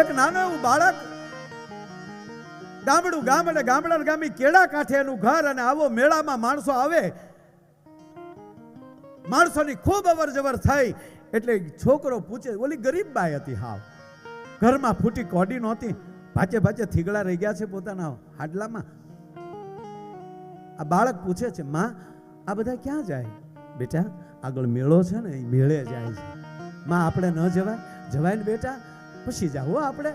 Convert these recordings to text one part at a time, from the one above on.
એક નાનો એવું બાળક ગામડું ગામ અને ગામડા ગામી કેળા કાંઠે એનું ઘર, અને આવો મેળામાં માણસો આવે, માણસોની ખૂબ અવર જવર થઈ એટલે છોકરો પૂછે, ઓલી ગરીબ બાઈ હતી, હાવ ઘરમાં ફૂટી કોડી નહોતી, ભાચે ભાચે થીગડા રહી ગયા છે પોતાના હાડલામાં. આ બાળક પૂછે છે, માં આ બધા ક્યાં જાય? બેટા આગળ મેળો છે ને, એ મેળે જાય છે. માં આપણે ન જવાય? જવાય ને બેટા, પછી જાઓ આપણે.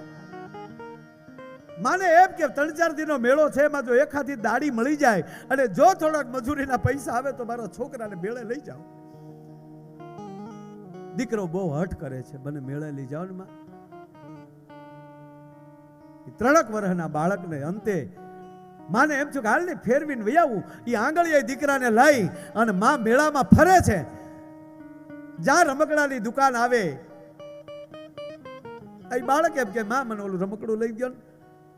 માને એમ કે 3-4 દિનનો મેળો છે, એમાં જો એકાદી દાડી મળી જાય અને જો થોડાક મજૂરીના પૈસા આવે તો મારા છોકરાને મેળે લઈ જાઓ. દીકરો બહુ હઠ કરે છે, મને મેળે લઈ જાઓ ને માં. 3 વર્ષના બાળકને અંતે માને એમ થયું કે હાલ ને ફેરવીને વહી આવું. એ આંગળીએ દીકરાને લઈ અને માં મેળામાં ફરે છે. જ્યાં રમકડાની દુકાન આવે, એ બાળક એમ કે માં મને ઓલું રમકડું લઈ ગયો,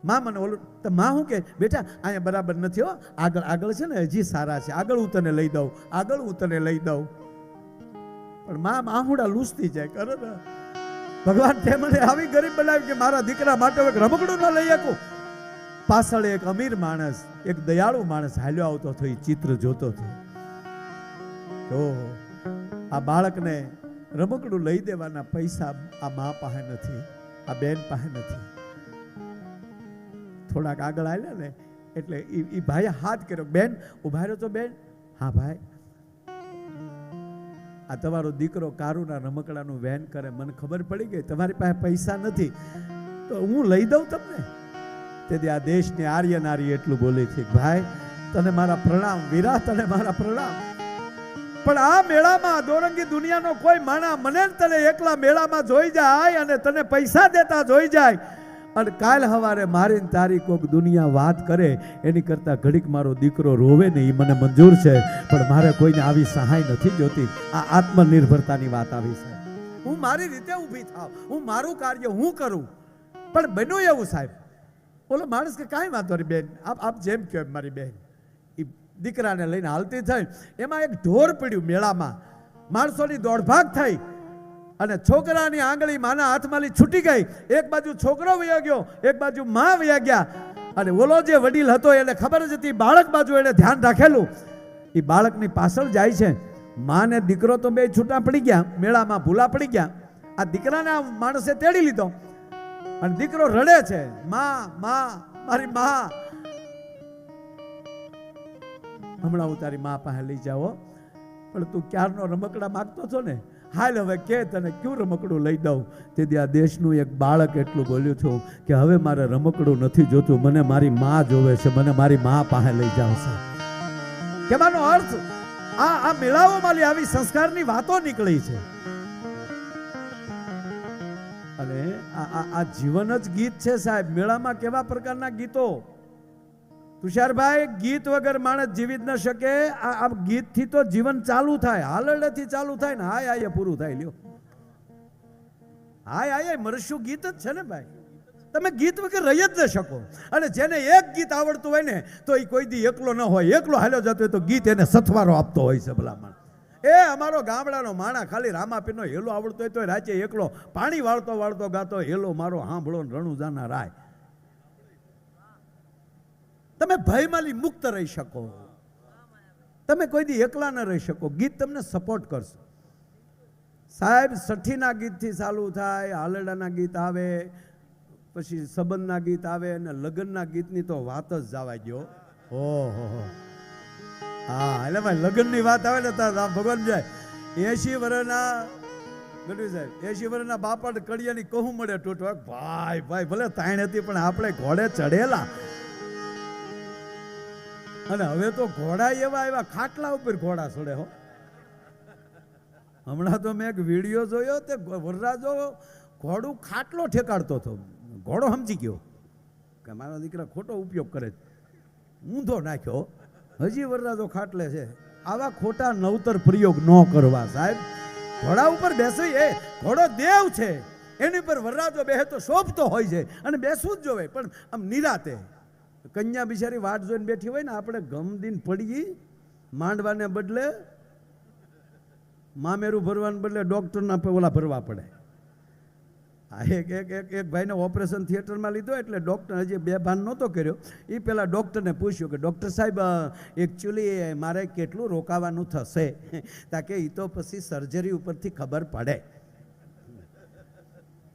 માં મને ઓલું. તો માં શું કે, બેટા અહીંયા બરાબર નથી હો, આગળ આગળ છે ને હજી સારા છે, આગળ હું તને લઈ દઉં, આગળ હું તને લઈ દઉં. પણ માં આહુડા લૂસતી જાય કરે ને. ભગવાન તે મને આવી ગરીબ બનાવી કે મારા દીકરા માટે એક રમકડું ન લઈ શકું. પાછળ એક અમીર માણસ, એક દયાળુ માણસ હાલ્યો આવતો હતો, એ ચિત્ર જોતો હતો. ઓહો, આ બાળકને રમકડું લઈ દેવાના પૈસા આ મા પાસે નથી, આ બેન પાસે નથી. થોડાક આગળ આવ્યા ને એટલે એ ભાઈએ હાથ કર્યો, બેન ઉભા રહ્યો તો બેન. હા ભાઈ, આ તમારો દીકરો કારુના રમકડાનું વેન કરે, મને ખબર પડી ગઈ તમારી પાસે પૈસા નથી તો હું લઈ દઉં તમને. તેથી આ દેશની આર્ય નારી એટલું બોલે છે, ભાઈ તને મારા પ્રણામ, વીરા તને મારા પ્રણામ. પણ આ મેળામાં દોરંગી દુનિયાનો કોઈ માણા મને તને એકલા મેળામાં જોઈ જાય અને તને પૈસા દેતા જોઈ જાય, અને કાલ હવારે મારીને તારી કોક દુનિયા વાત કરે એની કરતા ઘડીક મારો દીકરો રોવે ને એ મને મંજૂર છે. પણ મારે કોઈને આવી સહાય નથી જોતી. આ આત્મનિર્ભરતાની વાત આવી છે. હું મારી રીતે ઊભી થાવ, હું મારું કાર્ય હું કરું. પણ બન્યું એવું સાહેબ, બોલો માણસ કે કાંઈ વાંધો નહીં બેન, આપ જેમ કહો મારી બેન. એ દીકરાને લઈને હાલતી થઈ, એમાં એક ઢોર પડ્યું મેળામાં, માણસોની દોડભાગ થઈ અને છોકરાની આંગળી માના હાથમાંથી છૂટી ગઈ. એક બાજુ છોકરો વયા ગયો, એક બાજુ માં વયા ગયા. અને ઓલો જે વડીલ હતો એને ખબર જ હતી, બાળક બાજુ એને ધ્યાન રાખેલું. એ બાળકની પાછળ જાય છે. માં ને દીકરો તો બે છૂટા પડી ગયા, મેળામાં ભૂલા પડી ગયા. આ દીકરાને આ માણસે તેડી લીધો અને દીકરો રડે છે, માં માં મારી માં, હમણાં હું તારી માં પાસે લઈ જાઓ, પણ તું ક્યારનો રમકડા માંગતો છો ને, હાલ હવે કે તને ક્યું રમકડું લઈ દઉં. તેથી આ દેશનું એક બાળક એટલું બોલ્યું છું કે હવે મારે રમકડું નથી જોતું, મને મારી માં જોવે છે, મને મારી માં પાસે લઈ જાવ છે. કહેવાનો અર્થ આ મેળાઓમાં આવી સંસ્કારની વાતો નીકળી છે. અને આ જીવન જ ગીત છે સાહેબ. મેળામાં કેવા પ્રકારના ગીતો, તુષારભાઈ, ગીત વગર માણસ જીવી જ ન શકે. આ ગીતથી તો જીવન ચાલુ થાય, હાલરડેથી ચાલુ થાય ને હાય હાય પૂરું થાય. લ્યો હાય હાય મરશું ગીત જ છે ને ભાઈ. તમે ગીત વગર રહી જ ન શકો. અને જેને એક ગીત આવડતું હોય ને તો એ કોઈ દી એકલો ન હોય, એકલો હાલ્યો જતો હોય તો ગીત એને સથવારો આપતો હોય છે ભલામણ. એ અમારો ગામડાનો માણા ખાલી રામાપીરનો હેલો આવડતો હોય તો રાચે એકલો પાણી વાળતો વાળતો ગાતો, હેલો મારો હાંભળો રણુજાના રાય. તમે ભયમાંથી મુક્ત રહી શકો, તમે કોઈ દી એકલા ન રહી શકો. ગીત તમને સપોર્ટ કરશે સાહેબ. સઠ્ઠીના ગીતથી ચાલુ થાય, હાલરડાના ગીત આવે, પછી સંબંધના ગીત આવે, અને લગ્નના ગીતની તો વાત જ જવા ગયો. ઓહો હા, એટલે ભાઈ લગ્નની વાત આવે ને તાર ભગવાન જાય. 80 વર્ષના ગઢવી સાહેબ, 80 વર્ષના બાપા કડિયાની કહું મળે ટૂટવા. ભાઈ ભાઈ ભલે તાણ હતી પણ આપણે ઘોડે ચડેલા. અને હવે તો ઘોડા એવા એવા ખાટલા ઉપર ઘોડા ચડે હો. હમણાં તો મેં એક વિડીયો જોયો, તે વરરાજો ઘોડું ખાટલો ઠેકાડતો હતો. ઘોડો સમજી ગયો કે મારા દીકરા ખોટો ઉપયોગ કરે, ઊંધો નાખ્યો. હજી વરરાજો ખાટલે છે. આવા ખોટા નવતર પ્રયોગ ન કરવા સાહેબ. ઘોડા ઉપર બેસી, એ ઘોડો દેવ છે, એની પર વરરાજો બેસે તો શોભતો હોય છે અને બેસવું જ જોવે, પણ આમ નિરાતે. કન્યા બિચારી વાટ જોઈને બેઠી હોય ને, આપણે ગમદીન પડી માંડવાને બદલે મામેરું ભરવાને બદલે ડોક્ટરના ઓલા ભરવા પડે. એક ભાઈને ઓપરેશન થિયેટરમાં લીધો એટલે ડૉક્ટર હજી બેભાન નહોતો કર્યો. એ પહેલાં ડૉક્ટરને પૂછ્યું કે ડૉક્ટર સાહેબ એકચ્યુઅલી મારે કેટલું રોકાવાનું થશે? તાકે એ તો પછી સર્જરી ઉપરથી ખબર પડે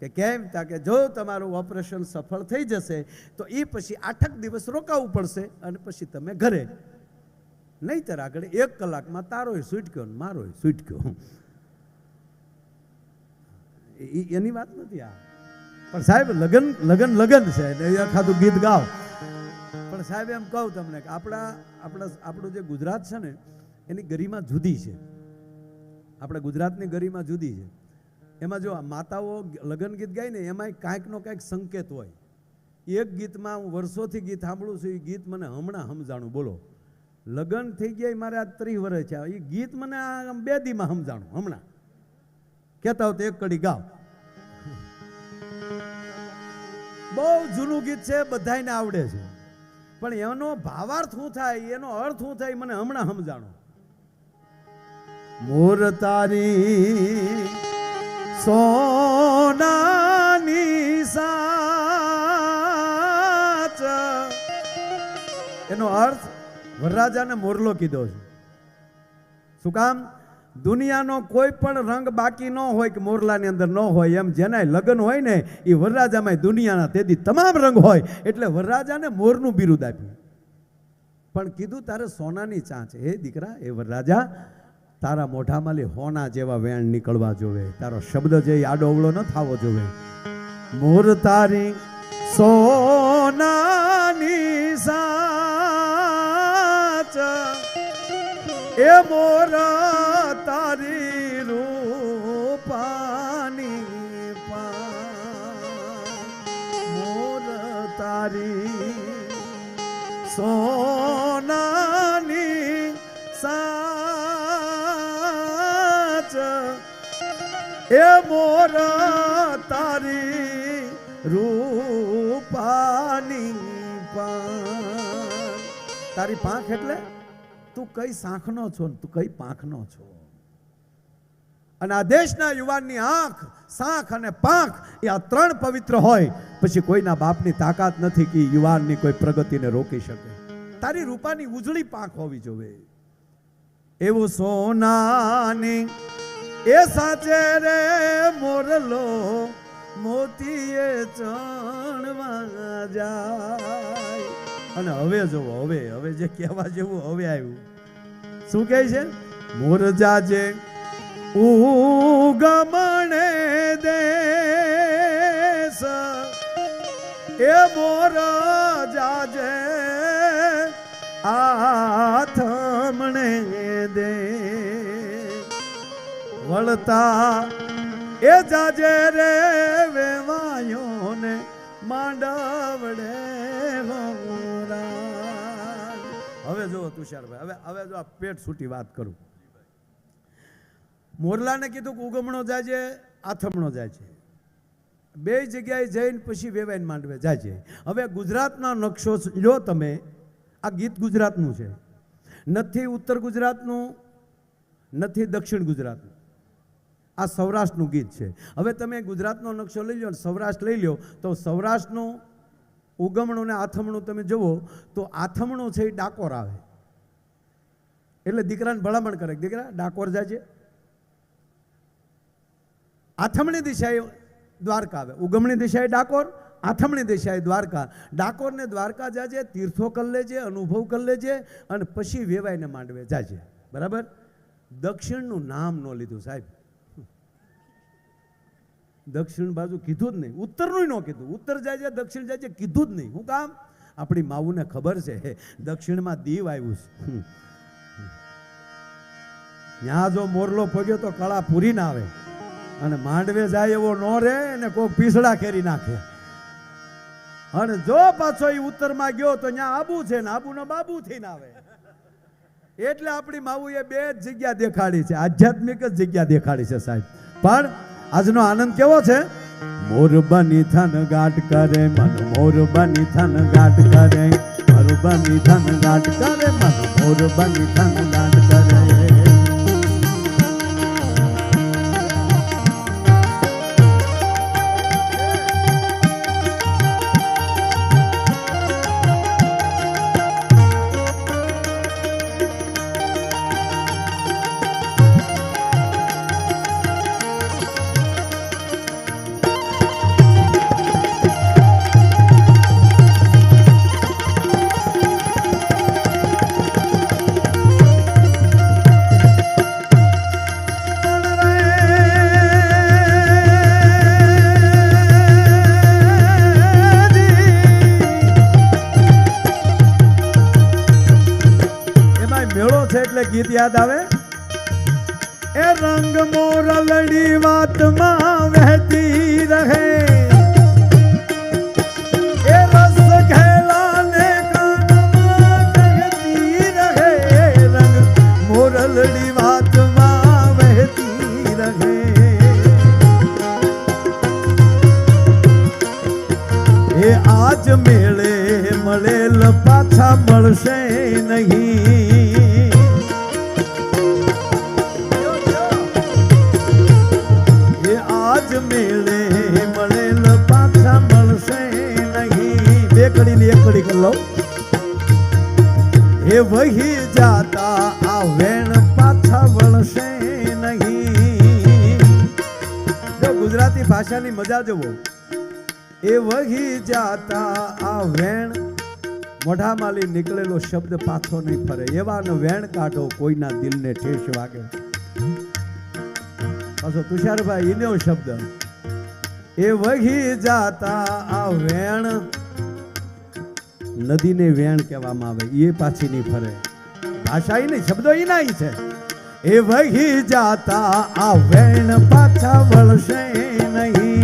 કે કેમ. તાકે જો તમારું ઓપરેશન સફળ થઈ જશે તો એ પછી 8 દિવસ રોકાવું પડશે અને પછી તમે ઘરે. નહીંતર આગળ 1 કલાકમાં તારોય છૂટક્યો ને મારોય છૂટક્યો. એની વાત નથી આ. પણ સાહેબ લગન છે ખાધું ગીત ગાવ. પણ સાહેબ એમ કહું તમને કે આપણું જે ગુજરાત છે ને એની ગરિમા જુદી છે. આપણે ગુજરાતની ગરિમા જુદી છે. એમાં જો માતાઓ લગન ગીત ગાય ને એમાં કાંઈકનો કાંઈક સંકેત હોય. એક ગીતમાં હું વર્ષોથી ગીત સાંભળું છું. એ ગીત મને હમણાં સમજાણું. બોલો, લગન થઈ ગયા મારે આ 30 વર્ષ છે. એ ગીત મને આ 2 દીમાં સમજાણું. હમણાં કહેતા હોય તો એક કડી ગાવ. બહુ જૂનું ગીત છે, બધાને આવડે છે. પણ એનો ભાવાર્થ શું થાય, એનો અર્થ શું થાય, મને હમણાં સમજાણો. મોર તારી સોનાની સાચ, એનો અર્થ વરરાજાને મોરલો કીધો છે. શું કામ? દુનિયાનો કોઈ પણ રંગ બાકી ન હોય કે મોરલાની અંદર ન હોય. એમ જેના લગ્ન હોય ને એ વરરાજામાં દુનિયાના તેદી તમામ રંગ હોય. એટલે વરરાજાને મોરનું બિરુદ આપ્યું. પણ કીધું તારે સોનાની ચાંચ. હે દીકરા, એ વરરાજા, તારા મોઢામાં હોના જેવા વેણ નીકળવા જોવે. તારો શબ્દ જે આડો અવળો ન થવો જોવે. મોર તારી સોનાની સાચ, એ મોર તારી રૂપાની મોર તારી સોનાની સાચ, એ મોર તારી રૂપાની તારી પાંખ એટલે તું કઈ સાંખનો છો ને તું કઈ પાંખનો છો. અને આ દેશના યુવાનની આંખ, સાંખ અને પાંખ એ આ 3 પવિત્ર હોય પછી કોઈના બાપની તાકાત નથી કે યુવાનની કોઈ પ્રગતિને રોકી શકે. તારી રૂપાની ઉજળી પાંખ હોવી જોઈએ. એવું સોનાની એ સાચે રે મોરલો મોતીએ ચણવા જાય. અને હવે જોવો, હવે જે કહેવા જેવું હવે આવ્યું. શું કહે છે? મોર જાજે ઉગમણે દેશ, એ મોર જાજે આથમણે દે, વળતા એ જાજે રે વેવાયો ને માંડવડે. હવે જો તુષારભાઈ, હવે જો આ પેટ છૂટી વાત કરું. મોરલાને કીધું કે ઉગમણો જાય છે, આથમણો જાય છે. 2 જગ્યાએ જઈને પછી વેવાઈને માંડવે જાય છે. હવે ગુજરાતનો નકશો લો તમે. આ ગીત ગુજરાતનું છે, નથી ઉત્તર ગુજરાતનું, નથી દક્ષિણ ગુજરાતનું. આ સૌરાષ્ટ્રનું ગીત છે. હવે તમે ગુજરાતનો નકશો લઈ લો, સૌરાષ્ટ્ર લઈ લો, તો સૌરાષ્ટ્રનું ઉગમણું ને આથમણું તમે જુઓ તો આથમણું છે એ ડાકોર આવે. એટલે દીકરાને ભલામણ કરે, દીકરા ડાકોર જાય છે. આથમણી દિશાએ દ્વારકા આવે. ઉગમણી દિશાએ ડાકોર, આથમણી દિશાએ દ્વારકા. ડાકોર ને દ્વારકા જાજે, તીર્થો કરી લેજે, અનુભવ કરી લેજે, અને પછી વેવાઈને માંડવે જાજે. બરાબર? દક્ષિણનું નામ ન લીધું સાહેબ. દક્ષિણ બાજુ કીધું જ નહીં, ઉત્તરનું ન કીધું. ઉત્તર જાય છે, દક્ષિણ જાય છે, કીધું જ નહીં. શું કામ? આપણી માવુને ખબર છે દક્ષિણમાં દીવ આવ્યું છે. ત્યાં જો મોરલો પગ્યો તો કળા પૂરી ના આવે. અને માંડવે જાય એવો ન રહે ને કોઈક પીસડા કેરી નાખે. અને જો પાછો એ ઉત્તરમાં ગયો તો ત્યાં આબુ છે ને આબુનો બાબુ થઈને આવે. એટલે આપણી માવુએ 2 જ જગ્યા દેખાડી છે, આધ્યાત્મિક જ જગ્યા દેખાડી છે સાહેબ. પણ આજનો આનંદ કેવો છે? મોર બની થન ગાટ કરે મન, મોર બની થન ગાટ કરે, મોર બની થન ગાટ કરે મન, મોર બની થન ગાટ કરે. એટલે ગીત યાદ આવે એ રંગ મોરલડી વાતમાં વહેતી રહે એ રસ ઘેલાને કાનમાં વહેતી રહે રંગ મોરલડી વાતમાં વહેતી રહે એ આજ મેળે મળેલ પાછા મળશે નહીં એ આજ મેળે મળેલ પાછા મળશે નહીં બે કડીની એક કડી કરી લો એ વહી જાતા આ વેણ પાછા વળશે નહીં જો ગુજરાતી ભાષાની મજા જુઓ એ વહી જાતા આ વેણ મોઢામાંથી નીકળેલો શબ્દ પાછો નહીં ફરે એવાનો વેણ કાઢો કોઈના દિલને ઠેસ વાગે પાછો તુષારભાઈ એનો શબ્દ એ વહી જાતા આ વેણ નદીને વેણ કહેવામાં આવે એ પાછી નહીં ફરે ભાષા નહીં શબ્દો એના છે એ વહી જાતા આ વેણ પાછા વળશે નહીં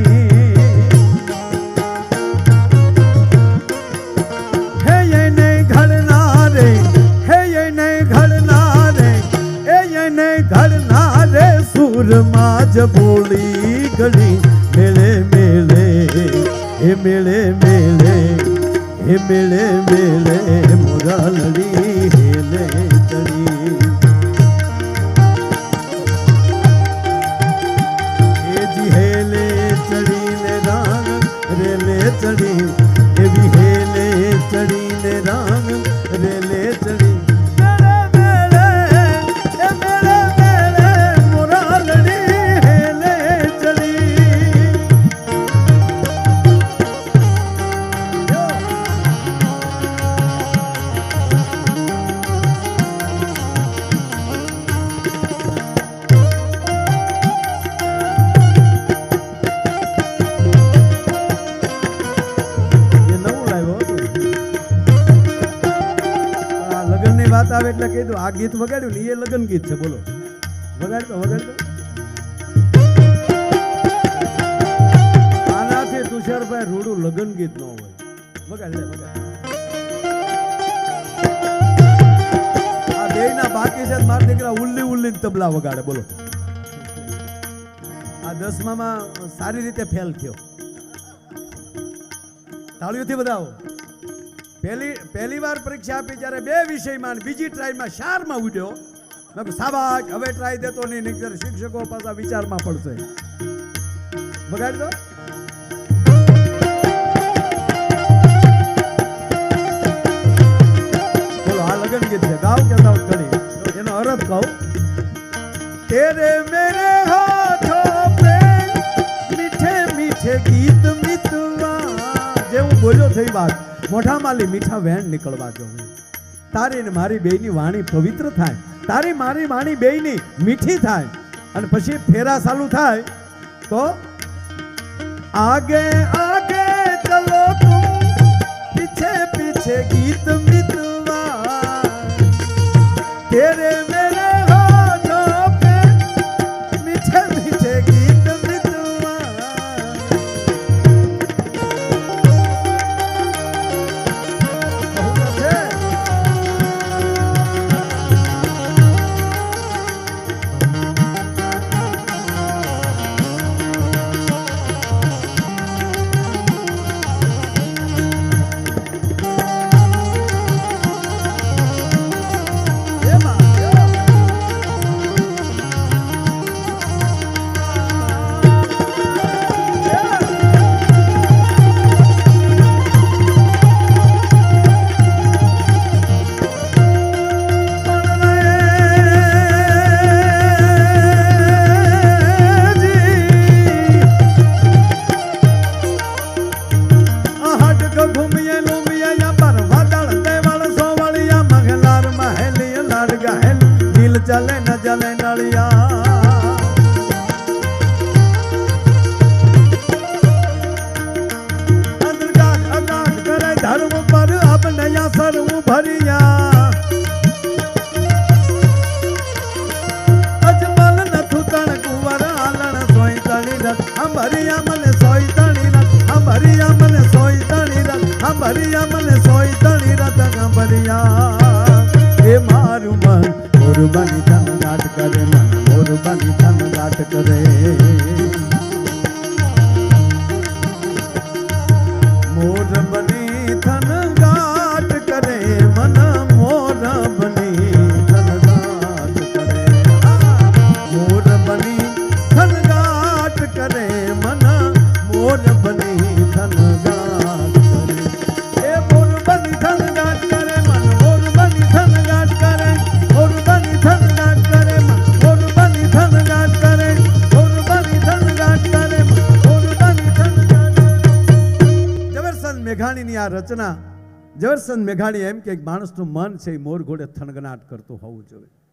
સુરમાં જ બોલી ગળી મેળે મેળે એ મેળે મેળે એ મેળે મેળે મોરલડી હેલે ચડી એ જી હેલે ચડીને રાંગ રેલે ચડી એવી હેલે ચડીને રાંગ રેલે ચડી વાત આવે એટલે કીધું આ ગીત વગાડ્યું ને એ લગ્ન ગીત છે બોલો વગાડતો આનાથી તુષારભાઈ રૂડું લગ્ન ગીત ન હોય વગાડ લે વગાડ આ બેયના બાકી છે મારા દીકરા ઉલ્લી ઉલ્લી તબલા વગાડે બોલો આ 10માં સારી રીતે ફેલ થયો તાળીઓથી બધાઓ પહેલી વાર પરીક્ષા આપી જ્યારે 2 વિષયમાં બીજી ટ્રાયમાં 4માં ઉડ્યો મેં સાબાશ હવે ટ્રાય દેતો નહીં નહીતર શિક્ષકો પાછા વિચારમાં પડશે વગાડી દો બોલો આ લગન ગીત છે ગાવ કે ગાવ કરી એનો અર્થ કહું તેરે મેરે હાથોં पे મીઠે મીઠે ગીત મિતવા જે હું બોલ્યો થઈ વાત મોઢામાંથી મીઠા વેણ નીકળવા જોઈએ તારી ને મારી બેયની વાણી પવિત્ર થાય તારી મારી વાણી બેયની મીઠી થાય અને પછી ફેરા ચાલુ થાય તો આગે આગે ચલો તુમ પીછે પીછે ગીત મિતવા તેરે મેરે હોઠોं पे મીઠે મીઠે ગીત મિતવા चले न जले नलिया अंतर्गात आकाश करे धर्म पर अब नया सर्व भरिया મોર બની થનગાટ કરે મન મોર બની થનગાટ કરે મોર બની થનગાટ કરે મન મોર બની થનગાટ કરે એ મોર બની થનગાટ કરે મન મોર બની થનગાટ કરે મોર બની થનગાટ કરે મન મોર બની થનગાટ કરે મોર બની થનગાટ કરે મન મોર બની થનગાટ ઝવેરચંદ મેઘાણીની આ રચના ઝવેરચંદ મેઘાણી એમ કે માણસનું મન છે એ મોર ઘોડે થનગનાટ કરતું હોવું જોઈએ.